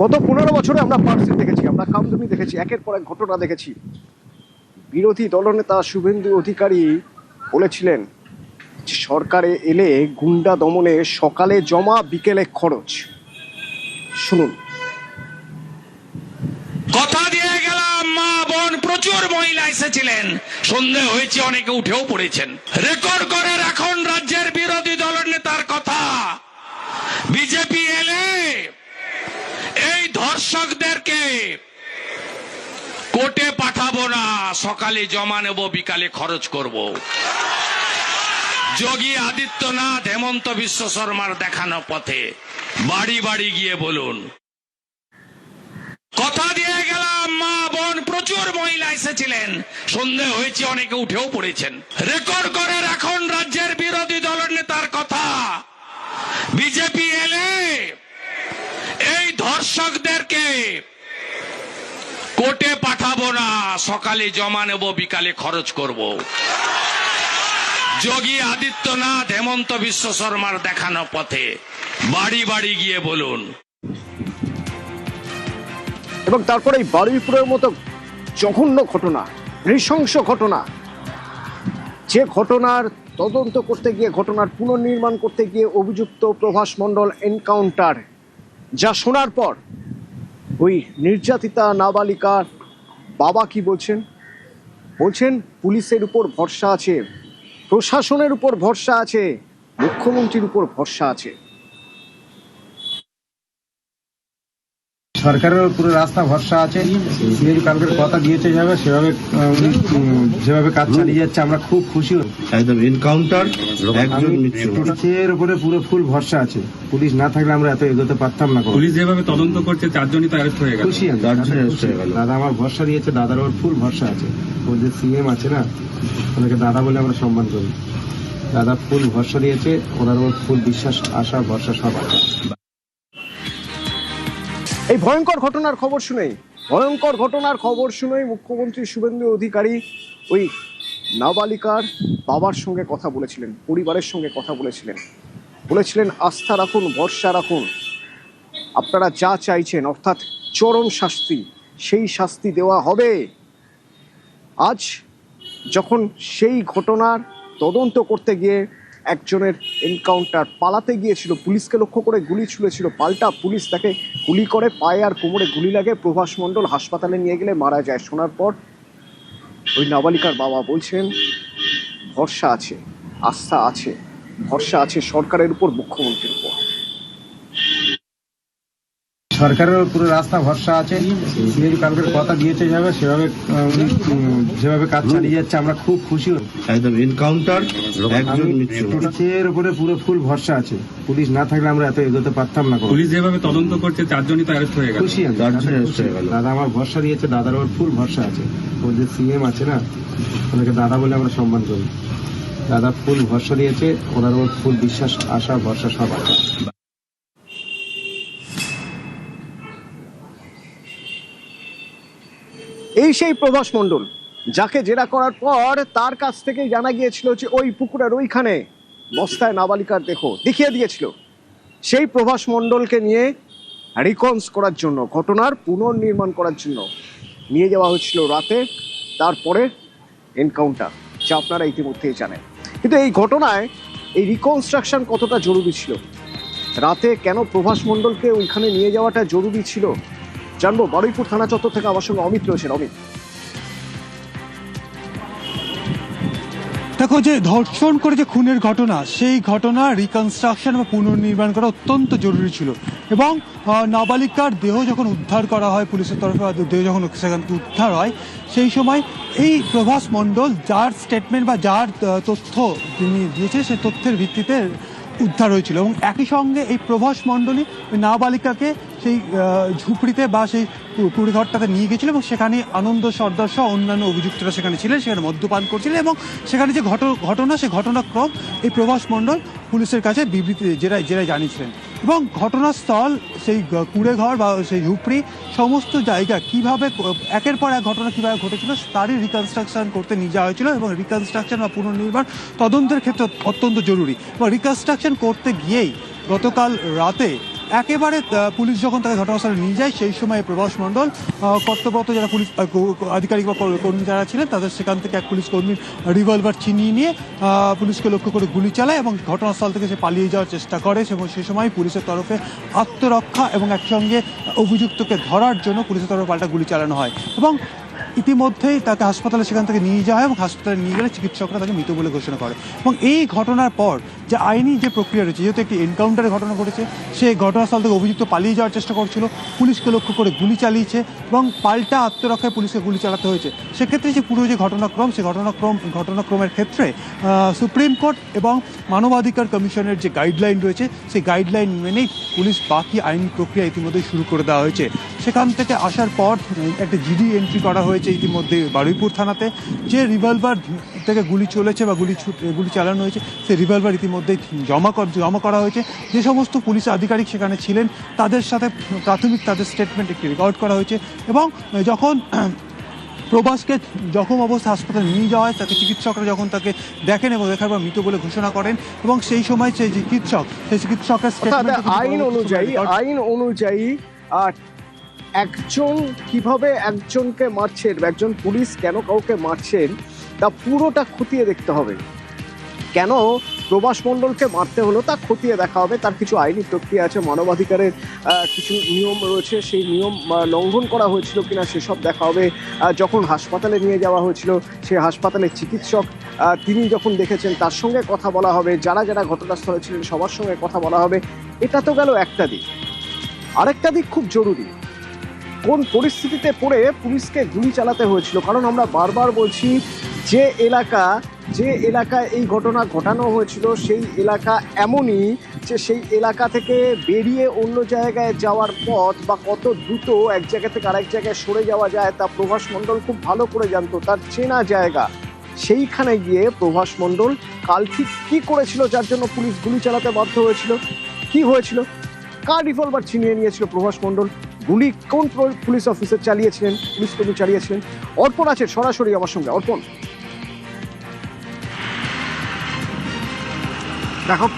গত 15 বছরে আমরা পার্সিল দেখেছি, আমরা কামদুনি দেখেছি, একের পর এক ঘটনা দেখেছি। বিরোধী দলনেতা শুভেন্দু অধিকারী বলেছিলেন যে সরকারে এলে গুন্ডা দমনে সকালে জমা বিকেলে খরচ। শুনুন। কথা দিয়ে গেলাম, মা বোন প্রচুর মহিলা এসেছিলেন, সন্দেহ হয়েছে অনেকে উঠেও পড়েছেন। রেকর্ড করে রাখুন রাজ্যের বিরোধী দলনেতার কথা। বিজেপি এলে এই ধর্ষকদেরকে কোর্টে পাঠাবো না, সকালে জমা নেব, বিকালে খরচ করব। যোগী আদিত্যনাথ হেমন্ত বিশ্ব শর্মার দেখানো পথে বাড়ি বাড়ি গিয়ে বলুন। কথা দিয়ে গেলাম, মা বোন প্রচুর মহিলা এসেছিলেন, সন্দেহ হয়েছে অনেকে উঠেও পড়েছেন। রেকর্ড করে রাখুন রাজ্যের বিরোধী দলনেতার কথা। বিজেপি এলে এই ধর্ষকদেরকে কোর্টে পাঠাবো না, সকালে জমা নেব, বিকালে খরচ করব। যোগী আদিত্যনাথ হেমন্ত বিশ্ব শর্মার দেখানো পথে বাড়ি বাড়ি গিয়ে বলুন। এবং তারপরে এই বারুইপুরের মতো জঘন্য ঘটনা, নৃশংস ঘটনা, যে ঘটনার তদন্ত করতে গিয়ে, ঘটনার পুনর্নির্মাণ করতে গিয়ে অভিযুক্ত প্রভাস মণ্ডল এনকাউন্টার, যা শোনার পর ওই নির্যাতিতা নাবালিকার বাবা কি বলছেন? বলছেন পুলিশের উপর ভরসা আছে, প্রশাসনের উপর ভরসা আছে, মুখ্যমন্ত্রীর উপর ভরসা আছে। সরকারের পুরো রাস্তা ভরসা আছে। সিএম কালকের কথা দিয়েছে যেভাবে কাজ চালিয়ে যাচ্ছে, আমরা খুব খুশি। একদম এনকাউন্টার, একজন পুলিশের উপরে পুরো ফুল ভরসা আছে। পুলিশ না থাকলে আমরা এত এগোতে পারতাম না। পুলিশ যেভাবে তদন্ত করছে, 4 জনই তো অ্যারেস্ট হয়ে গেল। খুশি আমি, দাদা আমার ভরসা দিয়েছে, দাদার ওর ফুল ভরসা আছে। ওর যে সিএম আছে না, ওনাকে দাদা বলে আমরা সম্মান করি। দাদা ফুল ভরসা দিয়েছে, ওনার ওর ফুল বিশ্বাস, আশা, ভরসা সব আছে। এই ভয়ঙ্কর ঘটনার খবর শুনেই মুখ্যমন্ত্রী শুভেন্দু অধিকারী ওই নাবালিকার বাবার সঙ্গে কথা বলেছিলেন, পরিবারের সঙ্গে কথা বলেছিলেন আস্থা রাখুন, ভরসা রাখুন, আপনারা যা চাইছেন অর্থাৎ চরম শাস্তি, সেই শাস্তি দেওয়া হবে। আজ যখন সেই ঘটনার তদন্ত করতে গিয়ে একজনের এনকাউন্টার, পালাতে গিয়েছিল, পুলিশকে লক্ষ্য করে গুলি ছুঁড়েছিল, পাল্টা পুলিশ তাকে গুলি করে, পায়ে আর কোমরে গুলি লাগে, প্রভাস মণ্ডল হাসপাতালে নিয়ে গেলে মারা যায়। শোনার পর ওই নাবালিকার বাবা বলছেন ভরসা আছে, আস্থা আছে, ভরসা আছে সরকারের উপর, মুখ্যমন্ত্রীর উপর। সরকারের পুরো রাস্তা ভরসা আছে। সিএম কালকের কথা দিয়েছে যেভাবে কাজ চালিয়ে যাচ্ছে, আমরা খুব খুশি। একদম এনকাউন্টার, একজন পুলিশের উপরে পুরো ফুল ভরসা আছে। পুলিশ না থাকলে আমরা এত এগোতে পারতাম না। পুলিশ যেভাবে তদন্ত করছে, 4 জনই তো অ্যারেস্ট হয়ে গেল। খুশি আমি, দাদা আমার ভরসা দিয়েছে, দাদার ওর ফুল ভরসা আছে। ওর যে সিএম আছে না, ওনাকে দাদা বলে আমরা সম্মান করি। দাদা ফুল ভরসা দিয়েছে, ওনার ওর ফুল বিশ্বাস, আশা, ভরসা সব আছে। এই সেই প্রভাস মণ্ডল যাকে জেরা করার পর তার কাছ থেকেই জানা গিয়েছিল যে ওই পুকুরের ওইখানে বস্তায় নাবালিকার দেহ দেখিয়ে দিয়েছিল। সেই প্রভাস মণ্ডলকে নিয়ে রিকনস করার জন্য, ঘটনার পুনর্নির্মাণ করার জন্য নিয়ে যাওয়া হয়েছিল রাতে, তারপরে এনকাউন্টার, যা আপনারা ইতিমধ্যেই জানেন। কিন্তু এই ঘটনায় এই রিকনস্ট্রাকশন কতটা জরুরি ছিল, রাতে কেন প্রভাস মণ্ডলকে ওইখানে নিয়ে যাওয়াটা জরুরি ছিল, জানবো। বারুইপুর থানা চত্বর থেকে আমার সঙ্গে অমিত রয়েছেন। অমিত, দেখো, যে ধর্ষণ করে যে খুনের ঘটনা, সেই ঘটনা রিকনস্ট্রাকশন বা পুনর্নির্মাণ করা অত্যন্ত জরুরি ছিল। এবং নাবালিকার দেহ যখন উদ্ধার করা হয় পুলিশের তরফে, দেহ যখন সেখান থেকে উদ্ধার হয়, সেই সময় এই প্রভাস মণ্ডল যার স্টেটমেন্ট বা যার তথ্য তিনি দিয়েছে, সেই তথ্যের ভিত্তিতে উদ্ধার হয়েছিল। এবং একই সঙ্গে এই প্রভাস মণ্ডলই ওই নাবালিকাকে সেই ঝুপড়িতে বা সেই কুড়িঘরটাতে নিয়ে গেছিল, এবং সেখানে আনন্দ সর্দার সহ অন্যান্য অভিযুক্তরা সেখানে ছিলেন, সেখানে মদ্যপান করছিলেন। এবং সেখানে যে ঘটনা, সেই ঘটনাক্রম এই প্রভাস মণ্ডল পুলিশের কাছে বিবৃতি জেরায় জানিয়েছিলেন। এবং ঘটনাস্থল, সেই কুড়েঘর বা সেই ঝুপড়ি, সমস্ত জায়গা কিভাবে একের পর এক ঘটনা কিভাবে ঘটেছিল তারই রিকনস্ট্রাকশন করতে নিয়ে যাওয়া হয়েছিল। এবং রিকনস্ট্রাকশন বা পুনর্নির্মাণ তদন্তের ক্ষেত্রে অত্যন্ত জরুরি। এবং রিকনস্ট্রাকশন করতে গিয়েই গতকাল রাতে একেবারে পুলিশ যখন তাকে ঘটনাস্থলে নিয়ে যায় সেই সময় প্রভাস মণ্ডল কর্তব্যরত যারা পুলিশ আধিকারিক বা কর্মী যারা ছিলেন তাদের সেখান থেকে এক পুলিশ কর্মীর রিভলভার ছিনিয়ে নিয়ে পুলিশকে লক্ষ্য করে গুলি চালায় এবং ঘটনাস্থল থেকে সে পালিয়ে যাওয়ার চেষ্টা করে এবং সেই সময় পুলিশের তরফে আত্মরক্ষা এবং একসঙ্গে অভিযুক্তকে ধরার জন্য পুলিশের তরফে পাল্টা গুলি চালানো হয় এবং ইতিমধ্যেই তাকে হাসপাতালে সেখান থেকে নিয়ে যাওয়া হয় এবং হাসপাতালে নিয়ে গেলে চিকিৎসকরা তাকে মৃত বলে ঘোষণা করে এবং এই ঘটনার পর যে আইনি যে প্রক্রিয়া রয়েছে, যেহেতু একটি এনকাউন্টারের ঘটনা ঘটেছে, সে ঘটনাস্থল থেকে অভিযুক্ত পালিয়ে যাওয়ার চেষ্টা করছিল, পুলিশকে লক্ষ্য করে গুলি চালিয়েছে এবং পাল্টা আত্মরক্ষায় পুলিশকে গুলি চালাতে হয়েছে। সেক্ষেত্রে যে পুরো যে ঘটনাক্রম, সেই ঘটনাক্রমের ক্ষেত্রে সুপ্রিম কোর্ট এবং মানবাধিকার কমিশনের যে গাইডলাইন রয়েছে সেই গাইডলাইন মেনেই পুলিশ বাকি আইনি প্রক্রিয়া ইতিমধ্যেই শুরু করে দেওয়া হয়েছে। সেখান থেকে আসার পর একটা জিডি এন্ট্রি করা হয়েছে ইতিমধ্যে বারুইপুর থানাতে। যে রিভলভার থেকে গুলি চলেছে বা গুলি চালানো হয়েছে সেই রিভলভার ইতিমধ্যেই জমা করা হয়েছে। যে সমস্ত পুলিশ আধিকারিক সেখানে ছিলেন তাদের সাথে প্রাথমিক তাদের স্টেটমেন্ট একটি রেকর্ড করা হয়েছে এবং যখন প্রভাসকে জখম অবস্থা হাসপাতালে নিয়ে যাওয়া হয় তাকে চিকিৎসকরা যখন তাকে দেখেন এবং দেখার পর মৃত বলে ঘোষণা করেন এবং সেই সময় সেই চিকিৎসকের আইন অনুযায়ী একজন কিভাবে একজনকে মারছেন, একজন পুলিশ কেন কাউকে মারছেন তা পুরোটা খতিয়ে দেখতে হবে। কেন প্রভাস মণ্ডলকে মারতে হলো তা খতিয়ে দেখা হবে। তার কিছু আইনি প্রক্রিয়া আছে, মানবাধিকারের কিছু নিয়ম রয়েছে, সেই নিয়ম লঙ্ঘন করা হয়েছিল কিনা সেসব দেখা হবে। যখন হাসপাতালে নিয়ে যাওয়া হয়েছিল সেই হাসপাতালের চিকিৎসক তিনি যখন দেখেছেন তার সঙ্গে কথা বলা হবে, যারা যারা ঘটনাস্থলে ছিলেন সবার সঙ্গে কথা বলা হবে। এটা তো গেল একটা দিক। আরেকটা দিক খুব জরুরি, কোন পরিস্থিতিতে পড়ে পুলিশকে গুলি চালাতে হয়েছিল। কারণ আমরা বারবার বলছি যে এলাকায় এই ঘটনা ঘটানো হয়েছিল সেই এলাকা এমনই যে সেই এলাকা থেকে বেরিয়ে অন্য জায়গায় যাওয়ার পথ বা কত দ্রুত এক জায়গা থেকে আরেক জায়গায় সরে যাওয়া যায় তা প্রভাস মণ্ডল খুব ভালো করে জানতো, তার চেনা জায়গা। সেইখানে গিয়ে প্রভাস মণ্ডল কাল ঠিক কী করেছিল যার জন্য পুলিশ গুলি চালাতে বাধ্য হয়েছিল, কি হয়েছিল, কার রিভলভার ছিনিয়ে নিয়েছিল প্রভাস মণ্ডল, গুলি কোন পুলিশ অফিসার চালিয়েছিলেন, পুলিশ কর্মী চালিয়েছিলেন। অর্পণ আছে সরাসরি আমার সঙ্গে। অর্পণ, দেখো,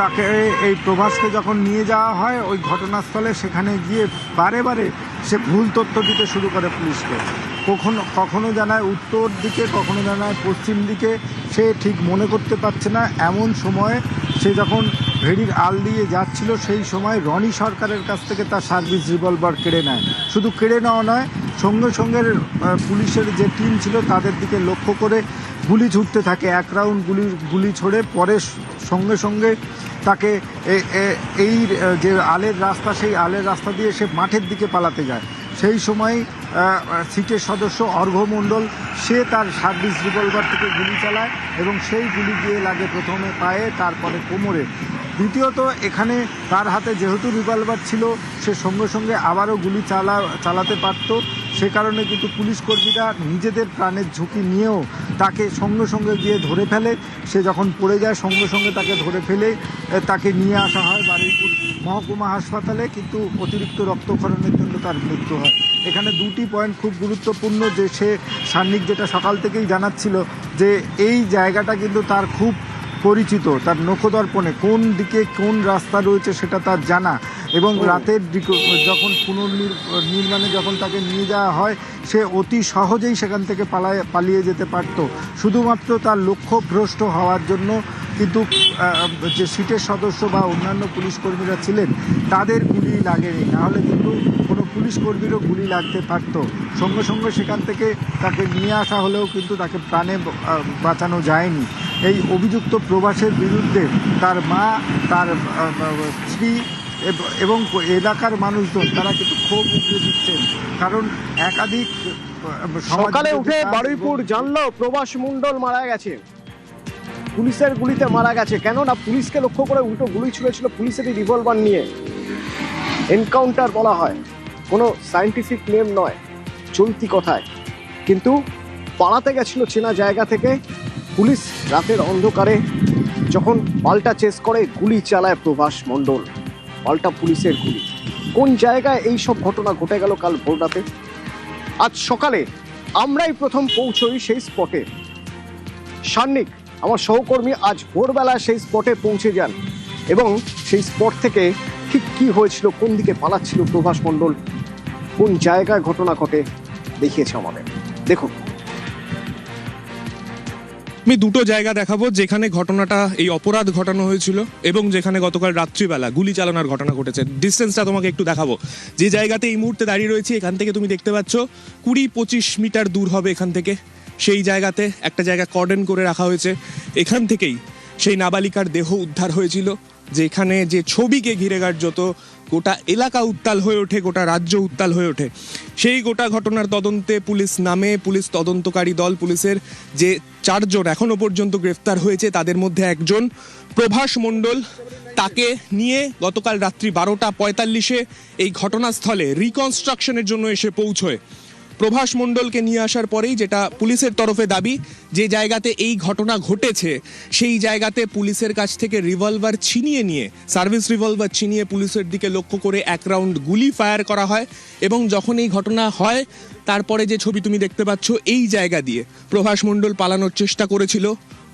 তাকে এই প্রভাসকে যখন নিয়ে যাওয়া হয় ওই ঘটনাস্থলে, সেখানে গিয়ে বারে বারে সে ভুল তথ্য দিতে শুরু করে পুলিশকে। কখনো জানায় উত্তর দিকে, কখনো জানায় পশ্চিম দিকে, সে ঠিক মনে করতে পারছে না। এমন সময় সে যখন ভেড়ির আল দিয়ে যাচ্ছিল সেই সময় রনি সরকারের কাছ থেকে তার সার্ভিস রিভলভার কেড়ে নেয়। শুধু কেড়ে নেওয়া নয়, সঙ্গে সঙ্গে পুলিশের যে টিম ছিল তাদের দিকে লক্ষ্য করে গুলি ছুটতে থাকে। এক রাউন্ড গুলি ছড়ে পরে সঙ্গে সঙ্গে তাকে এই যে আলের রাস্তা, সেই আলের রাস্তা দিয়ে সে মাঠের দিকে পালাতে যায়। সেই সময় সিটের সদস্য অর্ঘ্য মণ্ডল সে তার সার্ভিস রিভলভার থেকে গুলি চালায় এবং সেই গুলি গিয়ে লাগে প্রথমে পায়ে, তারপরে কোমরে। দ্বিতীয়ত এখানে তার হাতে যেহেতু রিভলভার ছিল সে সঙ্গে সঙ্গে আবারও গুলি চালাতে পারত। সে কারণে কিন্তু পুলিশ কর্মীরা নিজেদের প্রাণের ঝুঁকি নিয়েও তাকে সঙ্গে সঙ্গে গিয়ে ধরে ফেলে। সে যখন পড়ে যায় সঙ্গে সঙ্গে তাকে ধরে ফেলে তাকে নিয়ে আসা হয় বারুইপুর মহকুমা হাসপাতালে, কিন্তু অতিরিক্ত রক্তক্ষরণের জন্য তার মৃত্যু হয়। এখানে দুটি পয়েন্ট খুব গুরুত্বপূর্ণ, যে সে সান্নিক যেটা সকাল থেকেই জানাচ্ছিল যে এই জায়গাটা কিন্তু তার খুব পরিচিত, তার নখদর্পণে কোন দিকে কোন রাস্তা রয়েছে সেটা তার জানা। এবং রাতের যখন পুনর্নির্মাণে যখন তাকে নিয়ে যাওয়া হয় সে অতি সহজেই সেখান থেকে পালিয়ে যেতে পারত। শুধুমাত্র তার লক্ষ্যভ্রষ্ট হওয়ার জন্য কিন্তু যে সিটের সদস্য বা অন্যান্য পুলিশ কর্মীরা ছিলেন তাদের গুলি লাগেনি, নাহলে কিন্তু কোনো পুলিশ কর্মীরও গুলি লাগতে পারত। সঙ্গে সঙ্গে সেখান থেকে তাকে নিয়ে আসা হলেও কিন্তু তাকে প্রাণে বাঁচানো যায়নি। এই অভিযুক্ত প্রভাসের বিরুদ্ধে তার মা, তার স্ত্রী এবং এলাকার মানুষজন তারা কিন্তু ক্ষোভ উগরে দিচ্ছেন। কারণ একাধিক সকালে উঠে বারুইপুর জানলো প্রভাস মণ্ডল মারা গেছে, পুলিশের গুলিতে মারা গেছে। কেননা পুলিশকে লক্ষ্য করে উল্টো গুলি ছুঁড়েছিল পুলিশেরই রিভলভার নিয়ে। এনকাউন্টার বলা হয়, কোনো সায়েন্টিফিক নেম নয়, চলতি কথায়। কিন্তু পালাতে গেছিল চেনা জায়গা থেকে। পুলিশ রাতের অন্ধকারে যখন পাল্টা চেস করে গুলি চালায় প্রভাস মণ্ডল, পাল্টা পুলিশের গুলি। কোন জায়গায় এই সব ঘটনা ঘটে গেল কাল ভোর রাতে? আজ সকালে আমরাই প্রথম পৌঁছই সেই স্পটে। সান্নিক আমার সহকর্মী আজ ভোরবেলা সেই স্পটে পৌঁছে যান এবং সেই স্পট থেকে ঠিক কি হয়েছিল, কোন দিকে পালাচ্ছিল প্রভাস মণ্ডল, কোন জায়গায় ঘটনা ঘটে দেখিয়েছে আমাদের। দেখুন, আমি দুটো জায়গা দেখাবো যেখানে ঘটনাটা, এই অপরাধ ঘটানো হয়েছিল এবং যেখানে গতকাল রাত্রিবেলা গুলি চালানোর ঘটনা ঘটেছে। ডিস্টেন্সটা তোমাকে একটু দেখাবো। যে জায়গাতে এই মুহূর্তে দাঁড়িয়ে রয়েছি, এখান থেকে তুমি দেখতে পাচ্ছ 20-25 মিটার দূর হবে এখান থেকে। সেই জায়গাতে একটা জায়গা কর্ডন করে রাখা হয়েছে। এখান থেকেই সেই নাবালিকার দেহ উদ্ধার হয়েছিল, যেখানে যে ছবিকে ঘিরে কার্যত গোটা এলাকা উত্তাল হয়ে ওঠে, গোটা রাজ্য উত্তাল হয়ে ওঠে। সেই গোটা ঘটনার তদন্তে পুলিশ নামে, পুলিশ তদন্তকারী দল, পুলিশের যে 4 জন এখনো পর্যন্ত গ্রেফতার হয়েছে তাদের মধ্যে একজন প্রভাস মণ্ডল, তাকে নিয়ে গতকাল রাত্রি 12:45 এই ঘটনাস্থলে রিকনস্ট্রাকশনের জন্য এসে পৌঁছয়। প্রভাস মণ্ডলকে নিয়ে আসার পরেই যেটা পুলিশের তরফে দাবি, যে জায়গাতে এই ঘটনা ঘটেছে সেই জায়গাতে পুলিশের কাছ থেকে রিভলভার ছিনিয়ে নিয়ে, সার্ভিস রিভলভার ছিনিয়ে পুলিশের দিকে লক্ষ্য করে 1 রাউন্ড গুলি ফায়ার করা হয়। এবং যখন এই ঘটনা হয় তারপরে যে ছবি তুমি দেখতে পাচ্ছ, এই জায়গা দিয়ে প্রভাস মণ্ডল পালানোর চেষ্টা করেছিল।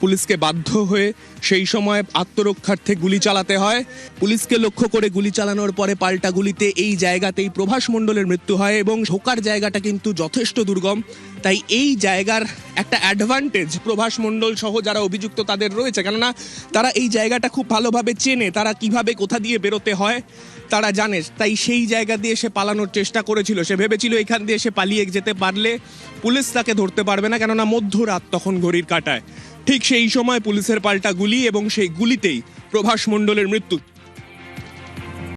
পুলিশকে বাধ্য হয়ে সেই সময় আত্মরক্ষার্থে গুলি চালাতে হয়। পুলিশকে লক্ষ্য করে গুলি চালানোর পরে পাল্টা গুলিতে এই জায়গাতেই প্রভাস মণ্ডলের মৃত্যু হয়। এবং ঢোকার জায়গাটা কিন্তু যথেষ্ট দুর্গম, তাই এই জায়গার একটা অ্যাডভান্টেজ প্রভাস মণ্ডল সহ যারা অভিযুক্ত তাদের রয়েছে, কেননা তারা এই জায়গাটা খুব ভালোভাবে চেনে, তারা কিভাবে কোথা দিয়ে বেরোতে হয় তারা জানে। তাই সেই জায়গা দিয়ে সে পালানোর চেষ্টা করেছিল। সে ভেবেছিল এখান দিয়ে সে পালিয়ে যেতে পারলে পুলিশ তাকে ধরতে পারবে না, কেননা মধ্যরাত তখন ঘড়ির কাঁটায়। ঠিক সেই সময় পুলিশের পাল্টা গুলি এবং সেই গুলিতেই প্রভাস মণ্ডলের মৃত্যু।